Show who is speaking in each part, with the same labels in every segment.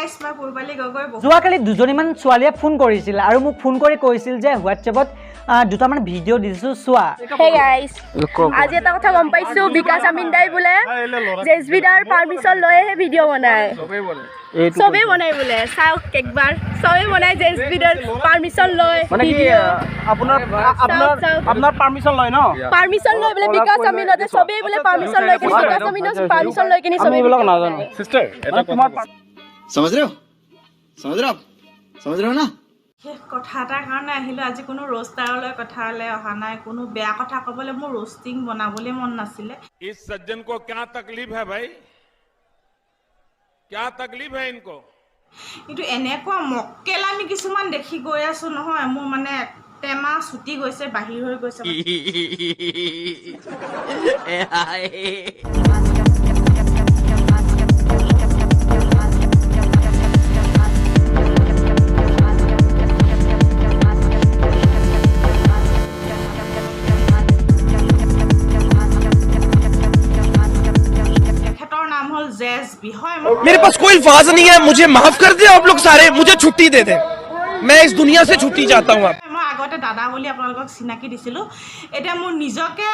Speaker 1: guys মই পূৰ্বালী গগৈ
Speaker 2: যোৱাকালি দুজনীমান ছোৱালীয়ে ফোন কৰিছিল আৰু মোক ফোন কৰি কৈছিল যে হোৱাটছএপত দুটামান ভিডিঅ' দিছো চোৱা
Speaker 3: হে গাইস আজি এটা কথা গম পাইছো বিকাশ আমিনদাই বোলে জেছবি দাৰ পাৰমিশন লৈহে ভিডিঅ' বনায় সবে বনাই বোলে চাওক একবাৰ সবে বনাই জেছবি দাৰ পাৰমিশন লয়
Speaker 4: মানে কি আপোনাৰ পাৰমিশন লয় ন
Speaker 3: পাৰমিশন লৈ বোলে বিকাশ আমিনতে সবে বোলে পাৰমিশন লৈ কিনে বিকাশ আমিনক পাৰমিশন লৈ কিনে সবে
Speaker 4: এইবিলাক নাজানো সিস্টাৰ এটা তোমাৰ
Speaker 5: समझ रहे हो समझ रहे हो ना
Speaker 1: কথা এটাৰ কাৰণে আহিলোঁ আজি কোনো ৰোষ্টাৰলৈ কথালৈ অহা নাই কোনো বেয়া কথা ক'বলৈ মোৰ ৰোষ্টিং বনাবলৈ মন নাছিলে
Speaker 6: इस सज्जन को क्या तकलीफ है भाई क्या तकलीफ है इनको
Speaker 1: কিন্তু এনেকুৱা মক্কেলামি কিছুমান দেখি গৈ আছো নহয় মোৰ মানে টেমা ছুটি গৈছে বাহিৰ হৈ গৈছে
Speaker 7: मेरे पास कोई अल्फाज नहीं है मुझे माफ कर दे आप लोग सारे मुझे छुट्टी दे दे मैं इस दुनिया से छुट्टी चाहता हूँ
Speaker 1: মই আগতে দাদা বুলি আপোনালোকক চিনাকি দিছিলোঁ এতিয়া মোৰ নিজকে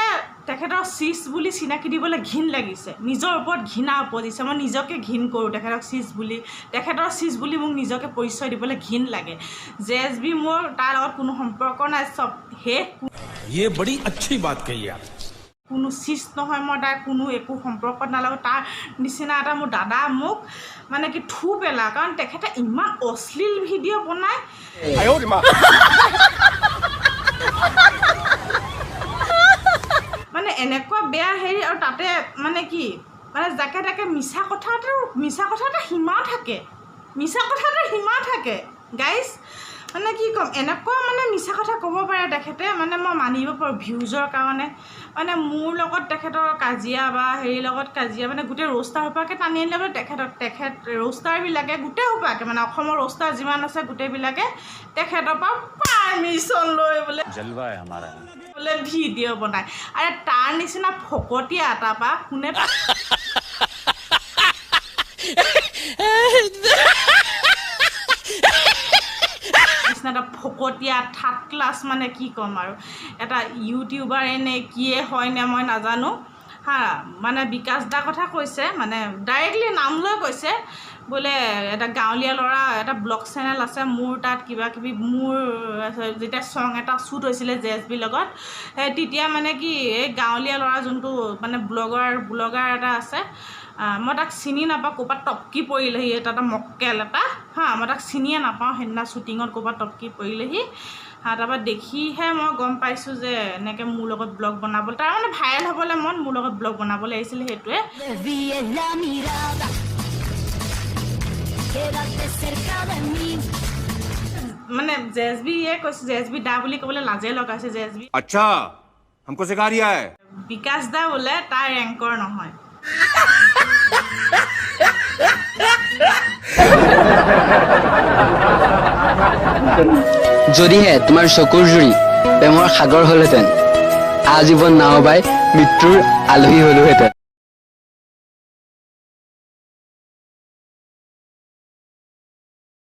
Speaker 1: তেখেতৰ চিজ বুলি চিনাকি দিবলৈ ঘিণ লাগিছে নিজৰ ওপৰত ঘৃণা উপজিছে মই নিজকে ঘিণ কৰোঁ তেখেতক চিজ বুলি তেখেতৰ চিজ বুলি মোক নিজকে পৰিচয় দিবলৈ ঘিণ লাগে জেছবি মোৰ তাৰ লগত কোনো সম্পৰ্ক নাই চব শেষ
Speaker 7: ये बड़ी अच्छी बात कही आप
Speaker 1: কোনো চিজ নহয় মই তাৰ কোনো একো সম্পৰ্কত নালাগো তাৰ নিচিনা এটা মোৰ দাদা মোক মানে কি থু পেলা কাৰণ তেখেতে ইমান অশ্লীল ভিডিঅ' বনায় মানে এনেকুৱা বেয়া হেৰি আৰু তাতে মানে কি মানে যাকে তাকে মিছা কথা এটা সীমা থাকে গাইজ মানে কি ক'ম এনেকুৱা মানে মিছা কথা ক'ব পাৰে তেখেতে মানে মই মানিব পাৰোঁ ভিউজৰ কাৰণে মানে মোৰ লগত তেখেতৰ কাজিয়া বা হেৰিৰ লগত কাজিয়া মানে গোটেই ৰোষ্টাৰ সোপাকে টানি আনিলে বোলে তেখেত ৰোষ্টাৰবিলাকে গোটেই সোপাকে মানে অসমৰ ৰোষ্টাৰ যিমান আছে গোটেইবিলাকে তেখেতৰ পৰা পাৰমিশ্যন লৈ বোলে বোলে ভিডিঅ' বনায় আৰু তাৰ নিচিনা ফকতীয়া এটা পৰা কোনে এটা ফকতীয়া থাৰ্ড ক্লাছ মানে কি ক'ম আৰু এটা ইউটিউবাৰ এনে কিয়ে হয়নে মই নাজানো হা মানে বিকাশ দাৰ কথা কৈছে মানে ডাইৰেক্টলি নাম লৈ কৈছে বোলে এটা গাঁৱলীয়া ল'ৰা এটা ব্লগ চেনেল আছে মোৰ তাত কিবা কিবি মোৰ যেতিয়া চং এটা শ্বুট হৈছিলে জেছবিৰ লগত তেতিয়া মানে কি এই গাঁৱলীয়া ল'ৰা যোনটো মানে ব্লগাৰ এটা আছে মই তাক চিনি নাপাওঁ ক'ৰবাত টপকি পৰিলেহি এটা মক্কেল এটা হা মই তাক চিনিয়ে নাপাওঁ সেইদিনা শ্বুটিঙত ক'ৰবাত টপকি পৰিলেহি তাৰপৰা দেখিহে মই গম পাইছোঁ যে এনেকৈ মোৰ লগত ব্লগ বনাবলৈ তাৰ মানে ভাইৰেল হ'বলৈ মন মোৰ লগত ব্লগ বনাবলৈ আহিছিলে সেইটোৱে মানে জেছবিয়ে কৈছে জেছবি দা বুলি ক'বলৈ লাজে লগাইছে জেছবি
Speaker 6: अच्छा हमको सिखा रिया है
Speaker 1: বিকাশ দা বোলে তাৰ ৰেংকৰ নহয়
Speaker 8: যদিহে তোমাৰ চকুৰ জুৰি প্ৰেমৰ সাগৰ হ'লহেঁতেন আজীৱন নাও বাই মৃত্যুৰ আলহী হ'লোহেঁতেন